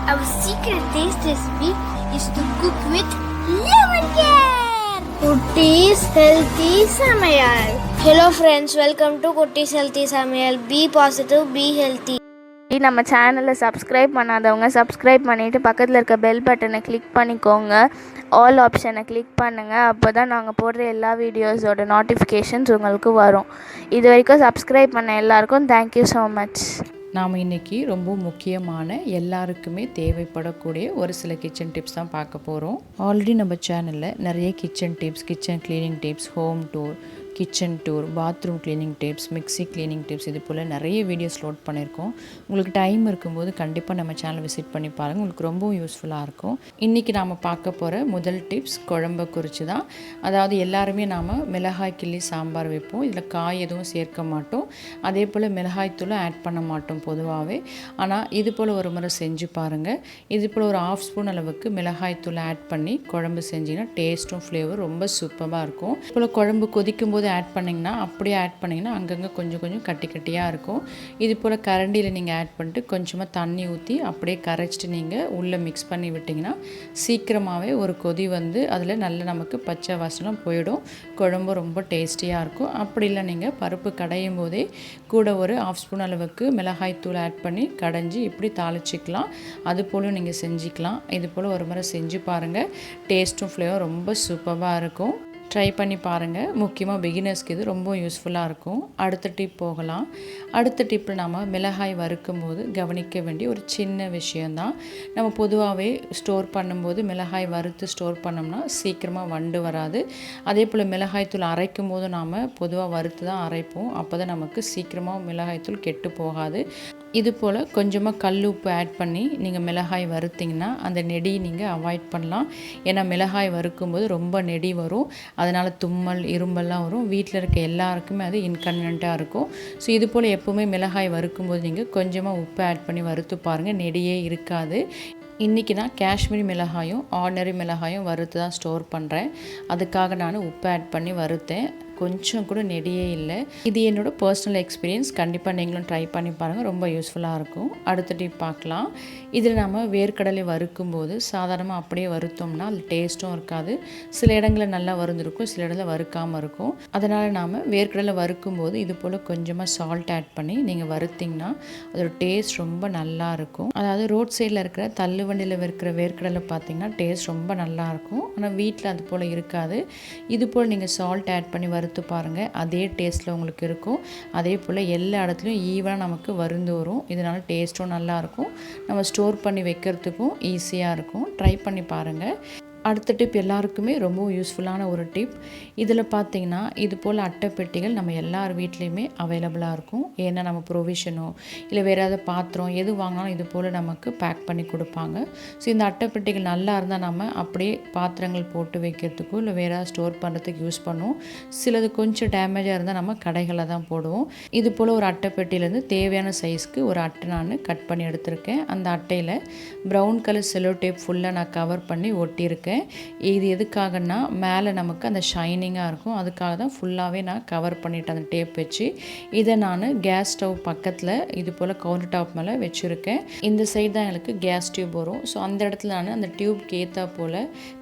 Our secret taste recipe is to cook with lemon care. Kutties Healthy Samayal. Hello friends, welcome to Kutties Healthy Samayal. Be positive, be healthy. நம்ம சேனலை subscribe பண்ணாதவங்க subscribe பண்ணிவிட்டு பக்கத்தில் இருக்க bell பட்டனை click பண்ணிக்கோங்க. All ஆப்ஷனை click பண்ணுங்கள். அப்போ தான் நாங்கள் போடுற எல்லா வீடியோஸோட நோட்டிஃபிகேஷன்ஸ் உங்களுக்கு வரும். இது வரைக்கும் சப்ஸ்கிரைப் பண்ண எல்லாருக்கும் தேங்க்யூ ஸோ மச். நாம் இன்றைக்கி ரொம்ப முக்கியமான எல்லாருக்குமே தேவைப்படக்கூடிய ஒரு சில கிச்சன் டிப்ஸ் தான் பார்க்க போகிறோம். ஆல்ரெடி நம்ம சேனலில் நிறைய kitchen tips, kitchen cleaning tips, home tour, kitchen tour, bathroom cleaning tips, mixie cleaning tips, இது போல் நிறைய வீடியோஸ் லோட் பண்ணியிருக்கோம். உங்களுக்கு டைம் இருக்கும்போது கண்டிப்பாக நம்ம சேனல் விசிட் பண்ணி பாருங்கள், உங்களுக்கு ரொம்ப யூஸ்ஃபுல்லாக இருக்கும். இன்றைக்கி நாம் பார்க்க போகிற முதல் டிப்ஸ் குழம்பை குறித்து தான். அதாவது எல்லாருமே நாம் மிளகாய் கிள்ளி சாம்பார் வைப்போம். இதில் காய் எதுவும் சேர்க்க மாட்டோம். அதே போல் மிளகாய் தூளும் ஆட் பண்ண மாட்டோம் பொதுவாகவே. ஆனால் இது போல் ஒரு முறை செஞ்சு பாருங்கள். இது போல் ஒரு 1/2 ஸ்பூன் அளவுக்கு மிளகாய் தூள் ஆட் பண்ணி குழம்பு செஞ்சிங்கன்னா டேஸ்ட்டும் ஃப்ளேவர் ரொம்ப சூப்பராக இருக்கும். இது போல் குழம்பு கொதிக்கும் போது ஆட் பண்ணிங்கன்னா அப்படியே ஆட் பண்ணிங்கன்னா அங்கங்கே கொஞ்சம் கொஞ்சம் கட்டி கட்டியாக இருக்கும். இது போல் கரண்டியில் நீங்கள் ஆட் பண்ணிட்டு கொஞ்சமாக தண்ணி ஊற்றி அப்படியே கரைச்சிட்டு நீங்கள் உள்ளே மிக்ஸ் பண்ணி விட்டிங்கன்னா சீக்கிரமாகவே ஒரு கொதி வந்து அதில் நல்ல நமக்கு பச்சை வாசனம் போயிடும். குழம்பு ரொம்ப டேஸ்டியாக இருக்கும். அப்படி இல்லை நீங்கள் பருப்பு கடையும் போதே கூட ஒரு 1/2 ஸ்பூன் அளவுக்கு மிளகாய் தூள் ஆட் பண்ணி கடைஞ்சி இப்படி தாளிச்சிக்கலாம். அது போலும் நீங்கள் செஞ்சுக்கலாம். இது போல் ஒரு முறை செஞ்சு பாருங்கள். டேஸ்ட்டும் ஃப்ளேவர் ரொம்ப சூப்பராக இருக்கும். ட்ரை பண்ணி பாருங்கள். முக்கியமாக பிகினர்ஸ்க்கு இது ரொம்ப யூஸ்ஃபுல்லாக இருக்கும். அடுத்த டிப் போகலாம். அடுத்த டிப்பில் நம்ம மிளகாய் வறுக்கும் போது கவனிக்க வேண்டிய ஒரு சின்ன விஷயந்தான். நம்ம பொதுவாகவே ஸ்டோர் பண்ணும்போது மிளகாய் வறுத்து ஸ்டோர் பண்ணோம்னா சீக்கிரமாக வண்டு வராது. அதே போல் மிளகாய்த்தூள் அரைக்கும் போது நாம் பொதுவாக வறுத்து தான் அரைப்போம். அப்போ தான் நமக்கு சீக்கிரமாக மிளகாய்த்தூள் கெட்டு போகாது. இது போல் கொஞ்சமாக கல் உப்பு ஆட் பண்ணி நீங்கள் மிளகாய் வறுத்திங்கன்னா அந்த நெடி நீங்கள் அவாய்ட் பண்ணலாம். ஏன்னா மிளகாய் வறுக்கும்போது ரொம்ப நெடி வரும். அதனால் தும்மல், இரும்பெல்லாம் வரும். வீட்டில் இருக்க எல்லாருக்குமே அது இன்கன்வீனியண்ட்டாக இருக்கும். ஸோ இது போல் எப்போவுமே மிளகாய் வறுக்கும்போது நீங்கள் கொஞ்சமாக உப்பு ஆட் பண்ணி வறுத்து பாருங்கள், நெடியே இருக்காது. இன்றைக்கி நான் காஷ்மீரி மிளகாயும் ஆர்டினரி மிளகாயும் வறுத்து தான் ஸ்டோர் பண்ணுறேன். அதுக்காக நான் உப்பு ஆட் பண்ணி வறுத்தேன். கொஞ்சம் கூட நெடியே இல்லை. இது என்னோடய பர்சனல் எக்ஸ்பீரியன்ஸ். கண்டிப்பாக நீங்களும் ட்ரை பண்ணி பாருங்கள், ரொம்ப யூஸ்ஃபுல்லாக இருக்கும். அடுத்த டிப் பார்க்கலாம். இதில் நம்ம வேர்க்கடலை வறுக்கும்போது சாதாரணமாக அப்படியே வறுத்தோம்னா அது டேஸ்ட்டும் இருக்காது. சில இடங்களில் நல்லா வறுந்துருக்கும், சில இடத்துல வறுக்காமல் இருக்கும். அதனால் நாம் வேர்க்கடலை வறுக்கும்போது இது போல் கொஞ்சமாக சால்ட் ஆட் பண்ணி நீங்கள் வறுத்திங்கன்னா அதோட டேஸ்ட் ரொம்ப நல்லா இருக்கும். அதாவது ரோட் சைடில் இருக்கிற தள்ளு வண்டியில் இருக்கிற வேர்க்கடலை பார்த்திங்கன்னா டேஸ்ட் ரொம்ப நல்லாயிருக்கும். ஆனால் வீட்டில் அது போல் இருக்காது. இது போல் நீங்கள் சால்ட் ஆட் பண்ணி வறுத்து பாருங்கள், அதே டேஸ்ட்டில் உங்களுக்கு இருக்கும். அதே போல் எல்லா இடத்துலையும் ஈவனாக நமக்கு வருந்து வரும். இதனால் டேஸ்ட்டும் நல்லாயிருக்கும். நம்ம ஸ்டோர் பண்ணி வைக்கிறதுக்கும் ஈஸியாக இருக்கும். ட்ரை பண்ணி பாருங்கள். அடுத்த டிப் எல்லாருக்குமே ரொம்ப யூஸ்ஃபுல்லான ஒரு டிப். இதில் பார்த்திங்கன்னா இது போல் அட்டைப்பெட்டிகள் நம்ம எல்லார் வீட்லேயுமே அவைலபிளாக இருக்கும். ஏன்னா நம்ம ப்ரொவிஷனோ இல்லை வேறு ஏதாவது பாத்திரம் எது வாங்கினாலும் இது போல் நமக்கு பேக் பண்ணி கொடுப்பாங்க. ஸோ இந்த அட்டைப்பெட்டிகள் நல்லா இருந்தால் நம்ம அப்படியே பாத்திரங்கள் போட்டு வைக்கிறதுக்கோ இல்லை வேறு ஏதாவது ஸ்டோர் பண்ணுறதுக்கு யூஸ் பண்ணுவோம். சிலது கொஞ்சம் டேமேஜாக இருந்தால் நம்ம கடைகளில் தான் போடுவோம். இது போல் ஒரு அட்டைப்பெட்டியிலேருந்து தேவையான சைஸ்க்கு ஒரு அட்டை நான் கட் பண்ணி எடுத்திருக்கேன். அந்த அட்டையில் ப்ரௌன் கலர் செல்லோ டேப் ஃபுல்லாக நான் கவர் பண்ணி ஒட்டியிருக்கேன். இது எதுக்காகனா மேலே நமக்கு அந்த ஷைனிங்காக இருக்கும். அதுக்காக தான் ஃபுல்லாகவே நான் கவர் பண்ணிவிட்டேன் அந்த டேப் வச்சு. இதை நான் கேஸ் ஸ்டவ் பக்கத்தில் இது போல் கவுண்டர் டாப் மேலே வச்சுருக்கேன். இந்த சைடு தான் எனக்கு கேஸ் டியூப் வரும். ஸோ அந்த இடத்துல நான் அந்த டியூப்க்கு ஏற்றா போல்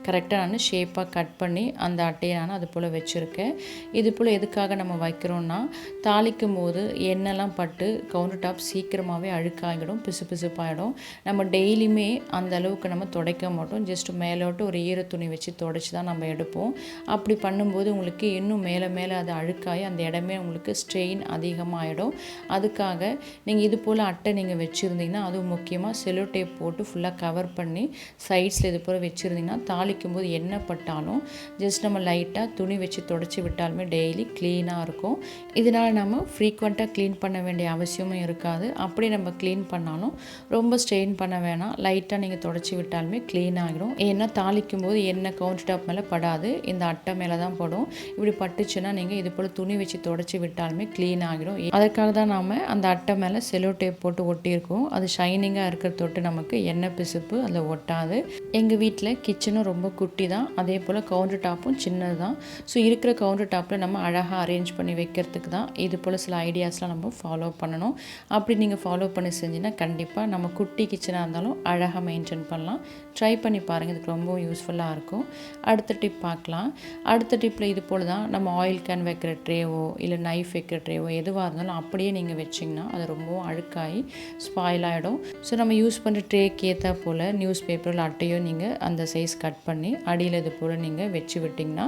கரெக்டாக நான் ஷேப்பாக கட் பண்ணி அந்த அட்டையை நான் அது போல் வச்சுருக்கேன். இது போல் எதுக்காக நம்ம வைக்கிறோன்னா தாளிக்கும் போது எண்ணெய்லாம் பட்டு கவுண்டர் டாப் சீக்கிரமாகவே அழுக்காகிடும், பிசு பிசுப்பாகிடும். நம்ம டெய்லியுமே அந்த அளவுக்கு நம்ம துடைக்க மாட்டோம். ஜஸ்ட் மேலோட்டு ஒரு ஈர துணி வச்சு துடைச்சி தான் நம்ம எடுப்போம். அப்படி பண்ணும்போது உங்களுக்கு இன்னும் மேலே மேலே அது அழுக்காகி அந்த இடமே உங்களுக்கு ஸ்ட்ரெயின் அதிகமாகிடும். அதுக்காக நீங்கள் இது போல் அட்டை நீங்கள் வச்சுருந்தீங்கன்னா, அதுவும் முக்கியமாக செல்லோ டேப் போட்டு ஃபுல்லாக கவர் பண்ணி சைட்ஸில் இது போல் வச்சுருந்தீங்கன்னா தாளிக்கும் போது எண்ணெய் பட்டாலும் ஜஸ்ட் நம்ம லைட்டாக துணி வச்சு துடைச்சி விட்டாலுமே டெய்லி க்ளீனாக இருக்கும். இதனால் நம்ம ஃப்ரீக்வெண்ட்டாக க்ளீன் பண்ண வேண்டிய அவசியமும் இருக்காது. அப்படி நம்ம க்ளீன் பண்ணாலும் ரொம்ப ஸ்ட்ரெயின் பண்ண வேணாம். லைட்டாக நீங்கள் துடைச்சி விட்டாலுமே க்ளீன் ஆகிடும். ஏன்னா தாளிக்கும் தாளிக்கும் போது எண்ணெய் கவுண்டர் டாப் மேலே படாது, இந்த அட்டை மேலே தான் படும். இப்படி பட்டுச்சுன்னா நீங்கள் இது போல் துணி வச்சு தொடச்சி விட்டாலுமே க்ளீன் ஆகிடும். அதற்காக தான் நாம் அந்த அட்டை மேலே செலோ டேப் போட்டு ஒட்டியிருக்கோம். அது ஷைனிங்காக இருக்கிற தொட்டு நமக்கு எண்ணெய் பிசுப்பு அதில் ஒட்டாது. எங்கள் வீட்டில் கிச்சனும் ரொம்ப குட்டி தான், அதே போல் கவுண்டர் டாப்பும் சின்னது தான். ஸோ இருக்கிற கவுண்டர் டாப்பில் நம்ம அழகாக அரேஞ்ச் பண்ணி வைக்கிறதுக்கு தான் இது போல் சில ஐடியாஸ்லாம் நம்ம ஃபாலோ பண்ணணும். அப்படி நீங்கள் ஃபாலோ பண்ணி செஞ்சிங்கன்னா கண்டிப்பாக நம்ம குட்டி கிச்சனாக இருந்தாலும் அழகாக மெயின்டைன் பண்ணலாம். ட்ரை பண்ணி பாருங்கள், இதுக்கு ரொம்ப யூஸ்ஃபுல்லாக இருக்கும். அடுத்த டிப் பார்க்கலாம். அடுத்த டிப்பில் இது போல் தான் நம்ம ஆயில் கேன் வைக்கிற ட்ரேவோ இல்லை நைஃப் வைக்கிற ட்ரேவோ எதுவாக இருந்தாலும் அப்படியே நீங்கள் வச்சிங்கன்னா அது ரொம்பவும் அழுக்காகி ஸ்பாயில் ஆகிடும். ஸோ நம்ம யூஸ் பண்ணுற ட்ரேக்கு ஏற்றா போல் நியூஸ் பேப்பரில் அட்டையோ நீங்கள் அந்த சைஸ் கட் பண்ணி அடியில் இது போல் நீங்கள் வச்சு விட்டிங்கன்னா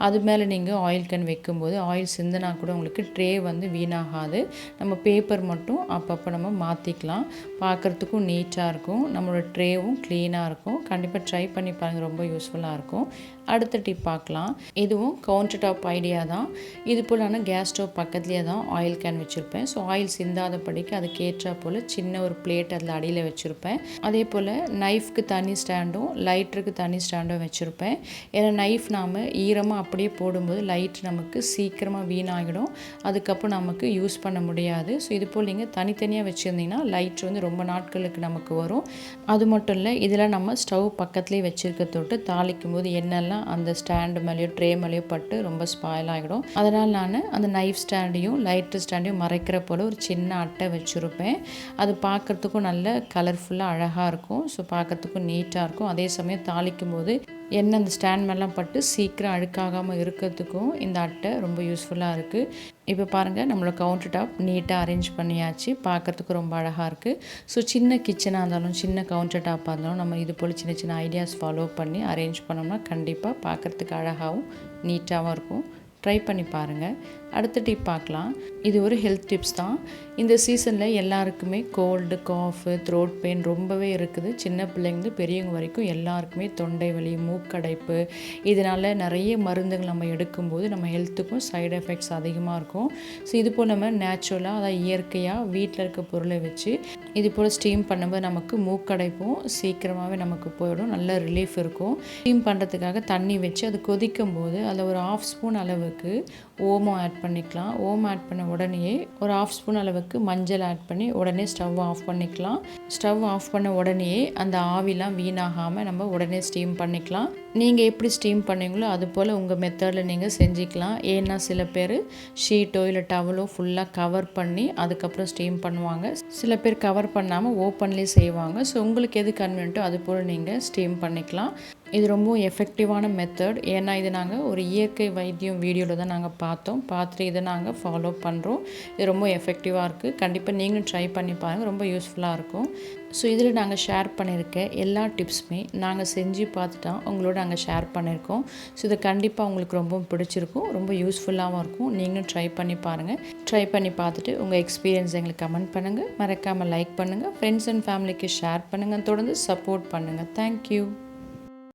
அது மேலே நீங்கள் ஆயில் கேன் வைக்கும்போது ஆயில் சிந்தினா கூட உங்களுக்கு ட்ரே வந்து வீணாகாது. நம்ம பேப்பர் மட்டும் அப்பப்போ நம்ம மாற்றிக்கலாம். பார்க்குறதுக்கும் நீட்டாக இருக்கும், நம்மளோட ட்ரேவும் க்ளீனாக இருக்கும். கண்டிப்பாக ட்ரை பண்ணி பாருங்கள், ரொம்ப யூஸ்ஃபுல்லாக இருக்கும். அடுத்த டிப் பார்க்கலாம். இதுவும் கவுண்டர் டாப் ஐடியா தான். இது போல் நான் கேஸ் ஸ்டவ் பக்கத்துலேயே தான் ஆயில் கேன் வச்சுருப்பேன். ஸோ ஆயில் சிந்தாதபடிக்கு அதுக்கு ஏற்றா போல் சின்ன ஒரு பிளேட் அதில் அடியில் வச்சுருப்பேன். அதே போல் நைஃப்க்கு தனி ஸ்டாண்டும் லைட்டருக்கு தனி ஸ்டாண்டும் வச்சுருப்பேன். ஏன்னா நைஃப் நாம் ஈரமாக அப்படியே போடும்போது லைட் நமக்கு சீக்கிரமாக வீணாகிடும், அதுக்கப்புறம் நமக்கு யூஸ் பண்ண முடியாது. ஸோ இது போல் நீங்கள் தனித்தனியாக வச்சுருந்தீங்கன்னா லைட் வந்து ரொம்ப நாட்களுக்கு நமக்கு வரும். அது மட்டும் இல்லை, இதில் நம்ம ஸ்டவ் பக்கத்துலேயே வச்சுருக்க தொட்டு தாளிக்கும் போது எண்ணெய்லாம் அந்த ஸ்டாண்டு மேலேயோ ட்ரே மேலேயோ பட்டு ரொம்ப ஸ்பாயில் ஆகிடும். அதனால் நான் அந்த நைஃப் ஸ்டாண்டையும் லைட்டர் ஸ்டாண்டையும் மறைக்கிற போல் ஒரு சின்ன அட்டை வச்சுருப்பேன். அது பார்க்குறதுக்கும் நல்ல கலர்ஃபுல்லாக அழகாக இருக்கும். ஸோ பார்க்குறதுக்கும் நீட்டாக இருக்கும். அதே சமயம் தாளிக்கும் போது எண்ணெய் அந்த ஸ்டாண்ட் மேலாம் பட்டு சீக்கிரம் அழுக்காகாமல் இருக்கிறதுக்கும் இந்த அட்டை ரொம்ப யூஸ்ஃபுல்லாக இருக்குது. இப்போ பாருங்கள், நம்மளோட கவுண்டர் டாப் நீட்டாக அரேஞ்ச் பண்ணியாச்சு, பார்க்குறதுக்கு ரொம்ப அழகாக இருக்குது. ஸோ சின்ன கிச்சனாக இருந்தாலும் சின்ன கவுண்டர் டாப்பாக இருந்தாலும் நம்ம இது போல் சின்ன சின்ன ஐடியாஸ் ஃபாலோ பண்ணி அரேஞ்ச் பண்ணோம்னா கண்டிப்பாக பார்க்குறதுக்கு அழகாகவும் நீட்டாகவும் இருக்கும். ட்ரை பண்ணி பாருங்கள். அடுத்த டிப் பார்க்கலாம். இது ஒரு ஹெல்த் டிப்ஸ் தான். இந்த சீசனில் எல்லாருக்குமே கோல்டு, காஃபு, த்ரோட் பெயின் ரொம்பவே இருக்குது. சின்ன பிள்ளைங்க பெரியவங்க வரைக்கும் எல்லாருக்குமே தொண்டை வலி, மூக்கடைப்பு, இதனால் நிறைய மருந்துகள் நம்ம எடுக்கும்போது நம்ம ஹெல்த்துக்கும் சைடு எஃபெக்ட்ஸ் அதிகமாக இருக்கும். ஸோ இது போல் நம்ம நேச்சுரலாக அதாவது இயற்கையாக வீட்டில் இருக்க பொருளை வச்சு இது போல் ஸ்டீம் பண்ணும்போது நமக்கு மூக்கடைப்பும் சீக்கிரமாகவே நமக்கு போயிடும், நல்ல ரிலீஃப் இருக்கும். ஸ்டீம் பண்ணுறதுக்காக தண்ணி வச்சு அது கொதிக்கும் போது அதில் ஒரு 1/2 ஸ்பூன் அளவுக்கு ஓமம் ஆட் பண்ணிக்கலாம். ஓமம் ஆட் பண்ண உடனே ஒரு 1/2 ஸ்பூன் அளவுக்கு மஞ்சள் ஆட் பண்ணி உடனே ஸ்டவ் ஆஃப் பண்ணிக்கலாம். ஸ்டவ் ஆஃப் பண்ண உடனே அந்த ஆவிலாம் வீணாகாமல் நம்ம உடனே ஸ்டீம் பண்ணிக்கலாம். நீங்கள் எப்படி ஸ்டீம் பண்ணீங்களோ அது போல் உங்கள் மெத்தடில் நீங்கள் செஞ்சுக்கலாம். ஏன்னா சில பேர் ஷீட்டோ இல்லை டவலோ ஃபுல்லாக கவர் பண்ணி அதுக்கப்புறம் ஸ்டீம் பண்ணுவாங்க. சில பேர் கவர் பண்ணாமல் ஓப்பன்லேயே செய்வாங்க. ஸோ உங்களுக்கு எது கன்வீனியன்ட்டோ அது போல் நீங்கள் ஸ்டீம் பண்ணிக்கலாம். இது ரொம்ப எஃபெக்டிவான மெத்தட். ஏன்னா இது நாங்கள் ஒரு இயற்கை வைத்தியம் வீடியோவில் தான் நாங்கள் பார்த்துட்டு இதை நாங்கள் ஃபாலோ பண்ணுறோம். இது ரொம்ப எஃபெக்டிவாக இருக்குது. கண்டிப்பாக நீங்களும் ட்ரை பண்ணி பாருங்கள், ரொம்ப யூஸ்ஃபுல்லாக இருக்கும். ஸோ இதில் நாங்கள் ஷேர் பண்ணியிருக்க எல்லா டிப்ஸுமே நாங்கள் செஞ்சு பார்த்துட்டா உங்களோட நாங்கள் ஷேர் பண்ணியிருக்கோம். ஸோ இதை கண்டிப்பாக உங்களுக்கு ரொம்ப பிடிச்சிருக்கும், ரொம்ப யூஸ்ஃபுல்லாகவும் இருக்கும். நீங்களும் ட்ரை பண்ணி பாருங்கள். ட்ரை பண்ணி பார்த்துட்டு உங்கள் எக்ஸ்பீரியன்ஸ் எங்களுக்கு கமெண்ட் பண்ணுங்கள். மறக்காமல் லைக் பண்ணுங்கள், ஃப்ரெண்ட்ஸ் அண்ட் ஃபேமிலிக்கு ஷேர் பண்ணுங்கள், தொடர்ந்து சப்போர்ட் பண்ணுங்கள். தேங்க்யூ.